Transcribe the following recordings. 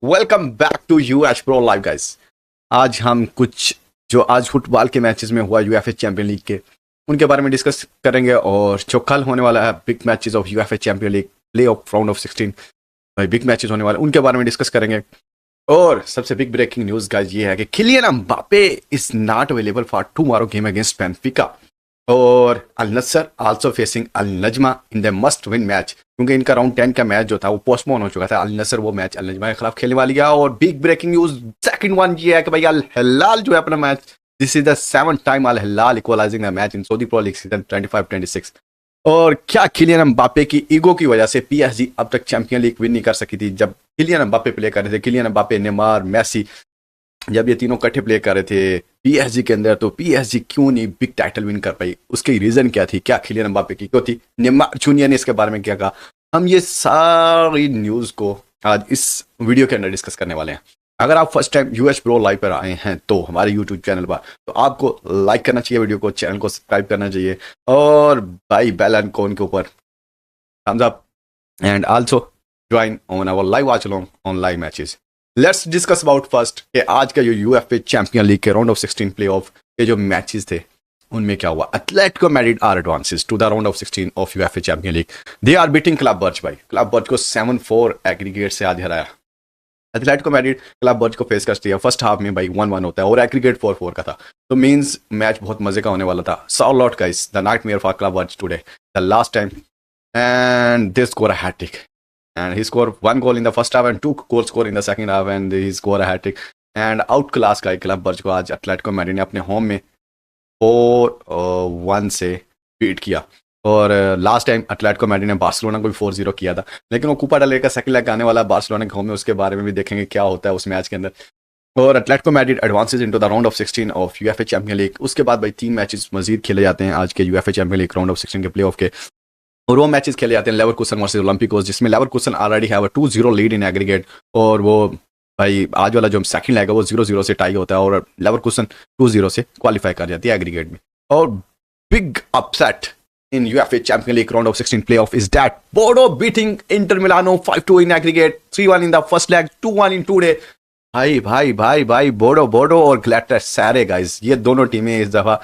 Welcome back to UH pro live guys. आज हम कुछ जो आज फुटबॉल के मैचेस में हुआ यूएफए चैंपियन लीग के उनके बारे में डिस्कस करेंगे और जो कल होने वाला है big matches of UEFA champion league play of round of 16 भाई बिग मैचेस होने वाले उनके बारे में डिस्कस करेंगे। और सबसे बिग ब्रेकिंग न्यूज गाइस ये है कि Kylian Mbappe is not available for tomorrow game against Benfica और Al Nassr also facing Al Najma in the must win match, क्योंकि इनका राउंड 10 का मैच जो था वो पोस्टपोन हो चुका था। अल नस्र वो मैच अल नजमा के खिलाफ खेलने वाली है। और big breaking news second one ये है कि भाई अल हिलाल जो है अपना match, this is the 7th time Al Hilal equalizing the match in Saudi pro league season 25-26। और क्या किलियन एम्बापे की ईगो की वजह से पीएसजी अब तक चैंपियन लीग विन नहीं कर सकी थी। जब किलियन एम्बापे प्ले कर रहे थे, किलियन एम्बापे, नेमार, मेसी, जब ये तीनों इकट्ठे प्ले कर रहे थे पीएसजी के अंदर, तो पीएसजी क्यों नहीं बिग टाइटल विन कर पाई? उसकी रीजन क्या थी? क्या किलियन एम्बापे की क्यों थी? नेमार जूनियर ने इसके बारे में क्या कहा? हम ये सारी न्यूज को आज इस वीडियो के अंदर डिस्कस करने वाले हैं। अगर आप first time UH pro live पर आए हैं तो हमारे यूट्यूब चैनल पर, तो आपको लाइक करना चाहिए वीडियो को, चैनल को सब्सक्राइब करना चाहिए और भाई बेल आइकन के ऊपर thumbs up and also join on our live watch along on live matches. Let's discuss about first कि आज का जो यूएफए चैंपियन लीग के राउंड ऑफ 16 प्लेऑफ के जो मैचेस थे उनमें क्या हुआ। Atletico Madrid are advances to the round of 16 of UEFA champion league. They are beating Club Brugge भाई। क्लब बर्ज को 7-4 एग्रीगेट से आज हराया। एटलेटिको मैड्रिड क्लब बर्ज को फेस करती है। फर्स्ट हाफ में भाई 1-1 होता है और एग्रीगेट 4-4 का था, तो मींस मैच बहुत मजे का होने वाला था। So lot guys the nightmare for Club Brugge today the last time and they score a hattrick and he scored 1 goal in the first half and 2 goals scored in the second half and he scored a hat trick and outclass का club बर्ज को आज Atletico Madrid ने अपने home में 4-1 से beat किया। और last time Atletico Madrid ने बार्सिलोना को भी 4-0 किया था, लेकिन वो कूपा डेल रे का सेकंड लेग आने वाला बार्सिलोना के होम में, उसके बारे में भी देखेंगे क्या होता है उस मैच के अंदर। और Atletico Madrid advances into the round of 16 of UEFA champion league. उसके बाद भाई 3 मैचेस मजीद खेले जाते हैं आज के UEFA champion league round of 16 के प्ले ऑफ के, और वो मैचेस खेले जाते हैं लेवरकुसन वर्सेस ओलंपिकोस, जिसमें Leverkusen already have a 2-0 lead in aggregate. और वो भाई आज वाला जो सेकंड लेग है वो 0-0 से टाई होता है और लेवरकुसन 2-0 से क्वालिफाई कर जाती है एग्रीगेट में। और big upset in UEFA champion league round of 16 playoff is that Bodo beating inter Milano 5-2 in aggregate, 3-1 in the first leg, 2-1 in 2 day. भाई भाई भाई भाई बोडो और ग्लैडस्टैरे गाइस, ये दोनों टीमें इस दफा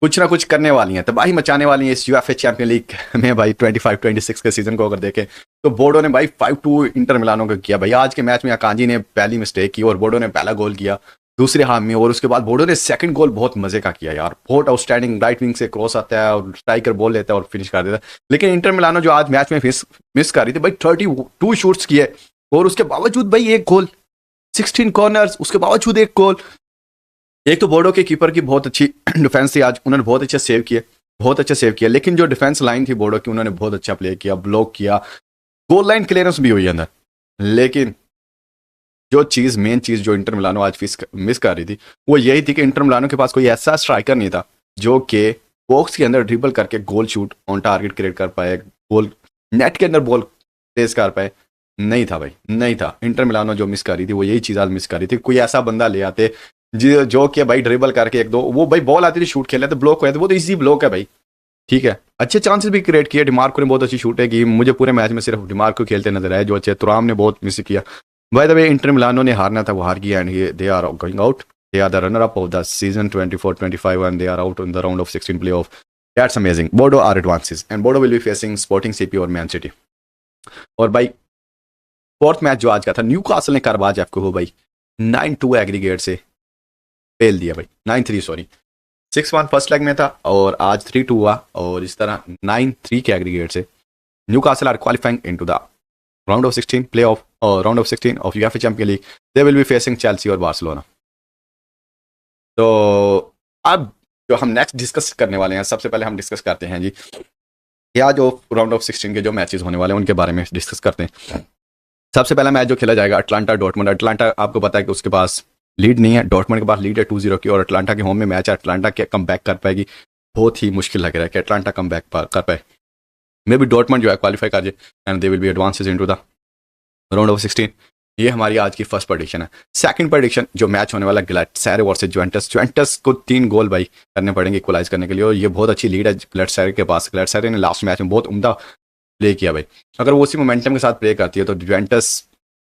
कुछ ना कुछ करने वाली हैं, तबाही मचाने वाली हैं इस यूएफए चैंपियन लीग में भाई 25-26 के सीजन को अगर देखें तो बोडो ने भाई 5-2 इंटर मिलानो को किया। भाई आज के मैच में अकांजी ने पहली मिस्टेक की और बोडो ने पहला गोल किया दूसरे हाफ में, और उसके बाद बोडो ने सेकंड गोल बहुत मजे का किया यार, बहुत आउटस्टैंडिंग। राइट विंग से क्रॉस आता है और स्ट्राइकर बॉल लेता है और फिनिश कर देता है। लेकिन इंटर मिलानो जो आज मैच में मिस कर रही थी भाई, 32 शूट्स किए और उसके बावजूद भाई एक गोल, 16 कॉर्नर्स, उसके बावजूद एक गोल। एक तो बोर्डो के कीपर की बहुत अच्छी डिफेंस थी आज, उन्होंने बहुत अच्छे सेव किए, लेकिन जो डिफेंस लाइन थी बोर्डो की उन्होंने बहुत अच्छा प्ले किया, ब्लॉक किया, गोल लाइन क्लियरेंस भी हुई अंदर। लेकिन जो मेन चीज जो इंटर मिलानो आज मिस कर रही थी वो यही थी कि इंटर मिलानो के पास कोई ऐसा स्ट्राइकर नहीं था जो कि बॉक्स के अंदर ड्रिबल करके गोल शूट ऑन टारगेट क्रिएट कर पाए, गोल नेट के अंदर बॉल प्लेस कर पाए। नहीं था भाई, नहीं था। इंटर मिलानो जो मिस कर रही थी वो यही चीज आज मिस कर रही थी। कोई ऐसा बंदा ले आते जो कि भाई ड्रिबल करके एक दो, वो भाई बॉल आती थी शूट खेल लेते, ब्लॉक हुए थे, वो तो इजी ब्लॉक है भाई, ठीक है। अच्छे चांसेस भी क्रिएट किए, डिमार्को ने बहुत अच्छी शूटें की। मुझे पूरे मैच में सिर्फ डिमार्को खेलते नजर आए जो अच्छे, तुराम ने बहुत मिस किया। By the way Inter Milano ने हारना था, वो हार गया and they are going out, they are the runner up of the season 24-25 and they are out in the round of 16 playoff. That's amazing. Bodo are advances and Bodo will be facing Sporting CP और man city. और भाई fourth match जो आज का था, Newcastle ने कारबाज F को भाई 9-2 एग्रीगेट से फेल दिया भाई, 9-3 सॉरी, 6-1 फर्स्ट लेग में था और आज 3-2 हुआ और इस तरह 9-3 के एग्रीगेट से Newcastle are qualifying into the round of 16 playoff और round of 16 of UEFA champion league. They will be facing Chelsea और बार्सिलोना। तो अब जो हम नेक्स्ट डिस्कस करने वाले हैं, सबसे पहले हम डिस्कस करते हैं जी या जो राउंड ऑफ 16 के जो मैचेस होने वाले हैं उनके बारे में डिस्कस करते हैं। सबसे पहला मैच जो खेला जाएगा अटलांटा डॉर्टमुंड। अटलांटा आपको पता है कि उसके पास लीड नहीं है, डॉर्टमुंड के पास लीड है 2-0 की, और अटलांटा के होम में मैच है। अटलांटा क्या कम बैक कर पाएगी? बहुत ही मुश्किल लग रहा है कि अटलांटा कम बैक कर पाए। मे बी डॉर्टमुंड जो है क्वालिफाई कर जाए and they will B advances into the round of 16। ये हमारी आज की फर्स्ट प्रेडिक्शन है। सेकंड प्रेडिक्शन जो मैच होने वाला ग्लैडस्टैरे वर्सेस जुवेंटस को 3 गोल भाई करने पड़ेंगे इक्वलाइज करने के लिए, और ये बहुत अच्छी लीड है ग्लैडस्टैरे के पास। ग्लैडस्टैरे ने लास्ट मैच में बहुत उम्दा प्ले किया भाई। अगर वो उसी मोमेंटम के साथ प्ले करती है तो जुवेंटस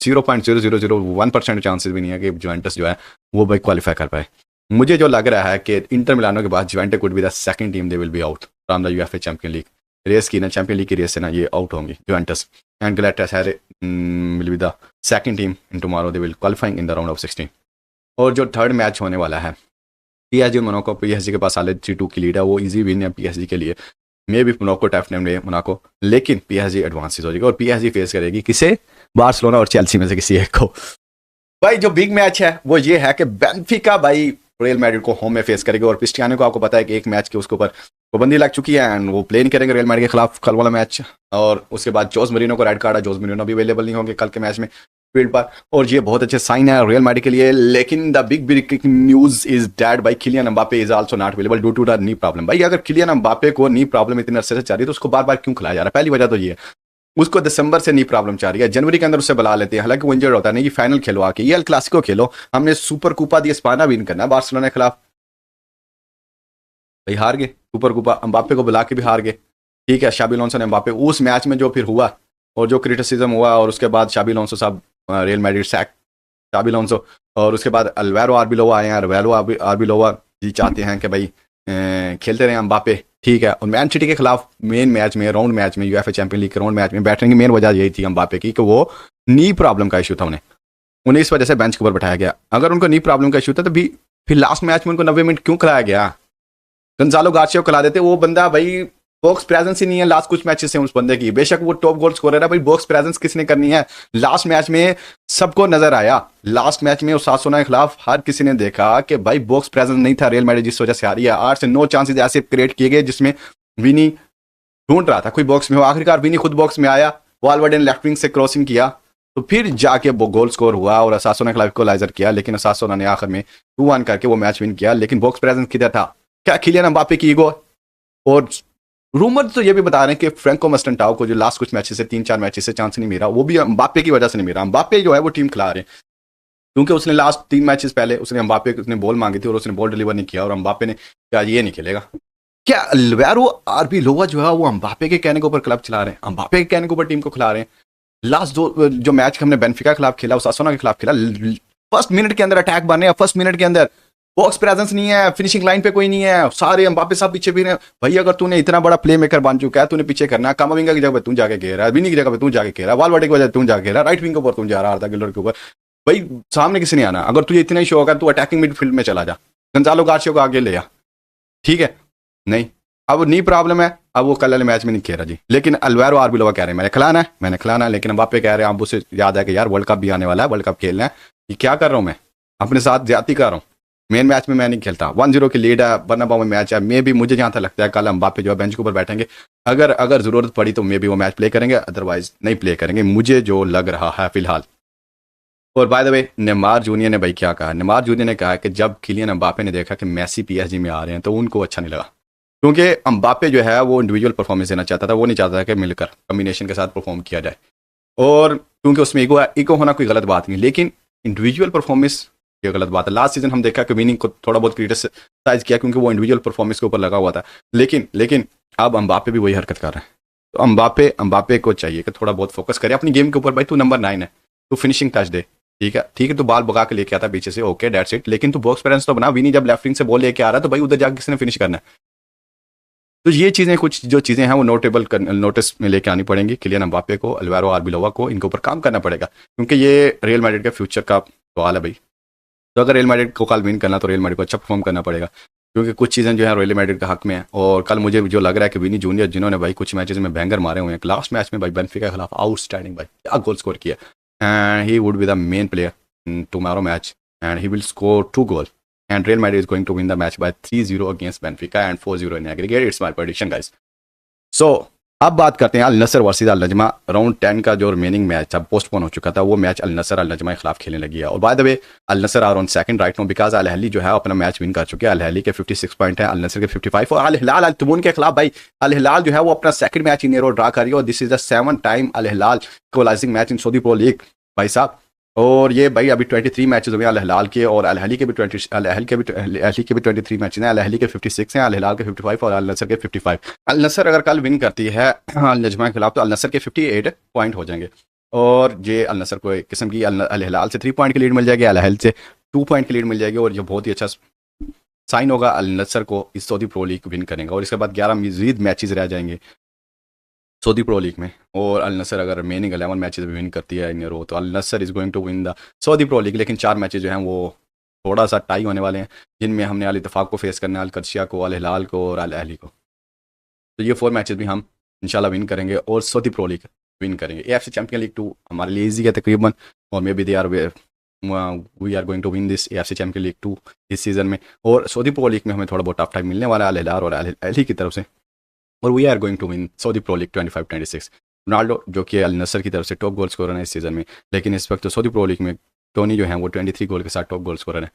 0.0001% चांसेस भी नहीं है कि जुवेंटस जो है वो भाई क्वालिफाई कर पाए। मुझे जो लग रहा है कि इंटर मिलानो के बाद Juventus could be the second team they will be out from the UEFA champion league race की ना, चैंपियन लीग की रेस से ना ये आउट होंगी Juventus, and Galatasaray will be the second team in tomorrow, they will qualifying in the round of 16। और जो third match होने वाला है पीएसजी मोनाको, पीएसजी के पास हाल 3-2 की लीड है, वो इजी विन है पीएसजी के लिए, मे भी मोनाको टफ टाइम ले मोनाको, लेकिन पीएसजी एडवांसेस हो जाएगी और पीएसजी फेस करेगी किसे, बार्सिलोना और चेल्सी में से किसी एक को। भाई जो बिग मैच है वो ये है कि बेंफिका भाई रियल मैड्रिड को होम में फेस करेगी, और क्रिस्टियानो को आपको पता है कि एक मैच के उसके ऊपर पाबंदी लग चुकी है एंड वो प्ले नहीं करेंगे रियल मैड्रिड के खिलाफ कल वाला मैच। और उसके बाद जोस मरीनो को रेड कार्ड है, जोस मरीनो भी अवेलेबल नहीं होंगे कल के मैच में फील्ड पर, और ये बहुत अच्छे साइन है रियल मैड्रिड के लिए। लेकिन the big news is that भाई Kylian Mbappe is also not available due to the knee problem. भाई अगर किलियन एम्बापे को नी प्रॉब्लम इतने अरसे से चल रही है तो उसको बार बार क्यों खिलाया जा रहा है? पहली वजह तो ये है उसको दिसंबर से नी प्रॉब्लम चाह रही है, जनवरी के अंदर उससे बुला लेते हैं, हालांकि वो इंजर्ड होता है, नहीं फाइनल खेलो आके, ये एल क्लासिको खेलो, हमने सुपर कूपा दी स्पाना विन करना बार्सिलोना के खिलाफ, भाई हार गए सुपर कूपा, एम्बापे को बुला के भी हार गए। ठीक है, शाबी अलोंसो ने एम्बापे उस मैच में जो फिर हुआ और जो क्रिटिसिज्म हुआ, और उसके बाद शाबी अलोंसो साहब रियल मैड्रिड सैक शाबी अलोंसो, और उसके बाद अल्वारो आर्बिलोवा आए हैं, अल्वारो आर्बिलोवा जी चाहते हैं कि भाई खेलते रहे एम्बापे, ठीक है। और मैन सिटी के खिलाफ मेन मैच में, राउंड मैच में, यूएफए चैंपियन लीग के राउंड मैच में बैठने की मेन वजह यही थी एम्बापे की कि वो नी प्रॉब्लम का इशू था, उन्हें इस वजह से बेंच के ऊपर बैठाया गया। अगर उनको नी प्रॉब्लम का इशू था तो भी फिर लास्ट मैच में उनको 90 मिनट क्यों खिलाया गया? गंजालो गार्सिया को खिला देते, वो बंदा भाई बॉक्स प्रेजेंस ही नहीं है लास्ट कुछ मैचेस से उस बंदे की, बेशक वो टॉप गोल स्कोरर है, भाई बॉक्स प्रेजेंस किसने करनी है? लास्ट मैच में सबको नजर आया, लास्ट मैच में ओसासुना के खिलाफ हर किसी ने देखा कि भाई बॉक्स प्रेजेंस नहीं था रियल मैड्रिड, जिस वजह से हारी है। 8 से 9 चांसेस ऐसे क्रिएट किए गए जिसमें विनी ढूंढ रहा था कोई बॉक्स में हो, आखिरकार विनी खुद बॉक्स में आया, वालवर्डे ने लेफ्ट विंग से क्रॉसिंग किया तो फिर जाके वो गोल स्कोर हुआ और ओसासुना के खिलाफ इक्वलाइजर किया, लेकिन ओसासुना ने आखिर में 2-1 करके वो मैच विन किया। लेकिन बॉक्स प्रेजेंस किधर था? क्या किलियन एम्बापे की ईगो? और रूमर तो ये भी बता रहे हैं कि फ्रैंको मस्टेंटाओ को जो लास्ट कुछ मैचेस से 3-4 मैचेस से चांस नहीं मिला, वो भी एम्बापे की वजह से नहीं मिला। एम्बापे जो है वो टीम खिला रहे हैं क्योंकि उसने लास्ट 3 मैचेस पहले उसने एम्बापे उसने बॉल मांगी थी और उसने बॉल डिलीवर नहीं किया, और एम्बापे ने क्या ये नहीं खेलेगा क्या? अल्वारो आर्बिलोवा जो है वो एम्बापे के कहने के ऊपर क्लब चला रहे हैं, एम्बापे के कहने के ऊपर टीम को खिला रहे हैं। लास्ट जो मैच हमने बेंफिका के खिलाफ खेला, ओसासुना के खिलाफ खेला, फर्स्ट मिनट के अंदर अटैक बन रहे हैं, फर्स्ट मिनट के अंदर बॉक्स प्रेजेंस नहीं है, फिनिशिंग लाइन पे कोई नहीं है, सारे एम्बापे साहब पीछे भी रहे। भाई अगर तूने इतना बड़ा प्ले मेकर बन चुका है, तूने पीछे करना, कामाविंगा की जगह पे तू जाके घेरा, विनी की जगह पे तू जाके घेरा, वालवर्डे की वजह तू जाके घेरा, राइट विंग के ऊपर तू जा रहा था, गिलर के ऊपर, भाई सामने किसी नहीं आना। अगर तुझे इतना ही शौक है तू अटैकिंग मिडफील्ड में चला जा, गंजालो गार्सिया को आगे ले आ, ठीक है। नहीं, अब नी प्रॉब्लम है, अब वो कल वाले मैच में नहीं खेला जी। लेकिन अल्वारो आर्बिलोवा कह रहे हैं मैंने खिलाना है, लेकिन एम्बापे कह रहे हैं अब उसे याद है कि यार वर्ल्ड कप भी आने वाला है, वर्ल्ड कप खेलना है, ये क्या कर रहा हूँ मैं, अपने साथ ज्यादती कर रहा हूँ, मेन मैच में मैं नहीं खेलता। 1-0 की लीड है, बर्नाबाउ में मैच है, मे भी मुझे जहां तक लगता है कल एम्बापे जो है बेंच के ऊपर बैठेंगे, अगर जरूरत पड़ी तो मे भी वो मैच प्ले करेंगे, अदरवाइज नहीं प्ले करेंगे, मुझे जो लग रहा है फिलहाल। और by the way Neymar junior ने भाई क्या कहा? नेमार जूनियर ने कहा कि जब किलियन एम्बापे ने देखा कि मेसी पीएसजी में आ रहे हैं तो उनको अच्छा नहीं लगा, क्योंकि एम्बापे जो है वो इंडिविजुअल परफॉर्मेंस देना चाहता था, वो नहीं चाहता था कि मिलकर कॉम्बिनेशन के साथ परफॉर्म किया जाए। और क्योंकि उसमें ईगो होना कोई गलत बात नहीं, लेकिन इंडिविजुअल परफॉर्मेंस ये गलत बात है। लास्ट सीजन हम देखा कि विनिंग को थोड़ा बहुत क्रिटिसाइज किया क्योंकि वो इंडिविजुअल परफॉर्मेंस के ऊपर लगा हुआ था, लेकिन अब एम्बापे भी वही हरकत कर रहे हैं। तो एम्बापे को चाहिए कि थोड़ा बहुत फोकस करे अपनी गेम के ऊपर। भाई तू नंबर 9 है, तू फिनिशिंग टच दे, ठीक है, तो बॉल भगा के लेके आता पीछे से, ओके दैट्स इट, लेकिन तू बॉक्स प्रेजेंस तो बना। विनी जब लेफ्ट विंग से बॉल लेके आ रहा है तो भाई उधर जाके किसने फिनिश करना है? तो ये चीज़ें, कुछ जो चीज़ें हैं वो नोटिस में लेके आनी पड़ेंगी किलियन एम्बापे को, अल्वारो आर्बिलोवा को, इनके ऊपर काम करना पड़ेगा क्योंकि ये रियल मैड्रिड के फ्यूचर का सवाल है भाई। तो अगर रियल मैड्रिड को कल विन करना तो रियल मैड्रिड को अच्छा परफॉर्म करना पड़ेगा, क्योंकि कुछ चीज़ें जो है रियल मैड्रिड के हक में है। और कल मुझे जो लग रहा है कि विनी जूनियर जिन्होंने भाई कुछ मैचेस में बैंगर मारे हुए हैं, लास्ट मैच में भाई बेंफिका के खिलाफ आउटस्टैंडिंग भाई क्या गोल स्कोर किया, and he would be the main player in tomorrow match and he will score 2 goals and Real Madrid is going to win the match by 3-0 against Benfica and 4-0 in aggregate. It's my prediction guys. So अब बात करते हैं अल नसर versus अल Najma. Round 10 का जो remaining match था postpone हो चुका था, वो मैच अल नसर अल नजमा के खिलाफ खेलने लगी है। और by the way Al Nassr are on second right now because Al Ahli जो है अपना मैच विन कर चुके हैं। अल अहली के 56 पॉइंट है, अल नसर के 55। और अल हिलाल अल तुमून के खिलाफ भाई अल हिलाल जो है वो अपना second match in a row draw कर रही है, और this is the 7th time Al Hilal qualifying match in Saudi pro league भाई साहब। और ये भाई अभी 23 मैचेस हुए अल हिलाल के, और अल अहली के भी 23 मैचेस हैं। अल अहली के 56 हैं, अल हिलाल के 55 और अल नसर के 55। अल नसर अगर कल विन करती है अल नजमा के खिलाफ तो अल नसर के 58 पॉइंट हो जाएंगे, और ये अल नसर को एक किस्म की अल हिलाल से 3 पॉइंट की लीड मिल जाएगी, अल अहल से 2 पॉइंट की लीड मिल जाएगी, और जो बहुत ही अच्छा साइन होगा अल नसर को इस सऊदी प्रो लीग विन करेगा। और इसके बाद 11 मजीद मैचेस रह जाएंगे सऊदी प्रो लीग में, और अल नसर अगर रिमेनिंग 11 मैचेस भी विन करती है इन रो तो Al Nassr is going to win the Saudi pro League. लेकिन 4 मैचेस जो हैं वो थोड़ा सा टाई होने वाले हैं, जिनमें हमने अल इत्तेफाक को फेस करना है, अल कदसिया को, अल हिलाल को और अल अहली को। तो ये 4 मैचेस भी हम इंशाल्लाह विन करेंगे और सऊदी प्रो लीग विन करेंगे। AFC चैंपियन लीग 2 हमारे लिए ईजी है तकरीबन, और may be they are we are going to win this AFC champion league 2 इस सीज़न में। और सऊदी प्रो लीग में हमें थोड़ा बहुत टफ टाइम मिलने वाला है अल हिलाल और अल अहली की तरफ से, और we are going to win Saudi pro league 25-26। Ronaldo जो कि अल नसर की तरफ से टॉप गोल स्कोरर है इस सीज़न में, लेकिन इस वक्त तो सऊदी प्रो लीग में टोनी जो है वो 23 गोल के साथ टॉप गोल स्कोरर है।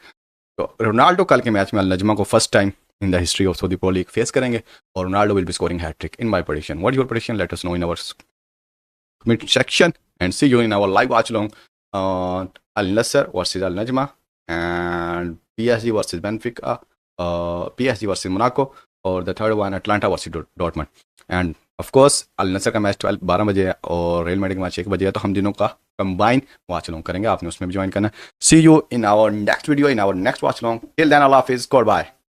तो रोनाल्डो कल के मैच में अल नजमा को first time in the history of Saudi Pro League face करेंगे, और Ronaldo will be scoring hat trick in my prediction. What is your prediction? Let us know in our comment section, and see you in our live watch along Al Nassr versus Al Najma, and PSG versus Benfica, PSG versus Monaco, और the third one Atlanta versus Dortmund. And of course Al Nassr का match 12 बजे है और real Madrid का match 1 बजे है, तो हम दिनों का कंबाइन वॉच अलॉन्ग करेंगे, आपने उसमें भी ज्वाइन करना है। See you in our next video, in our next watch along. Till then, Allah Hafiz, goodbye.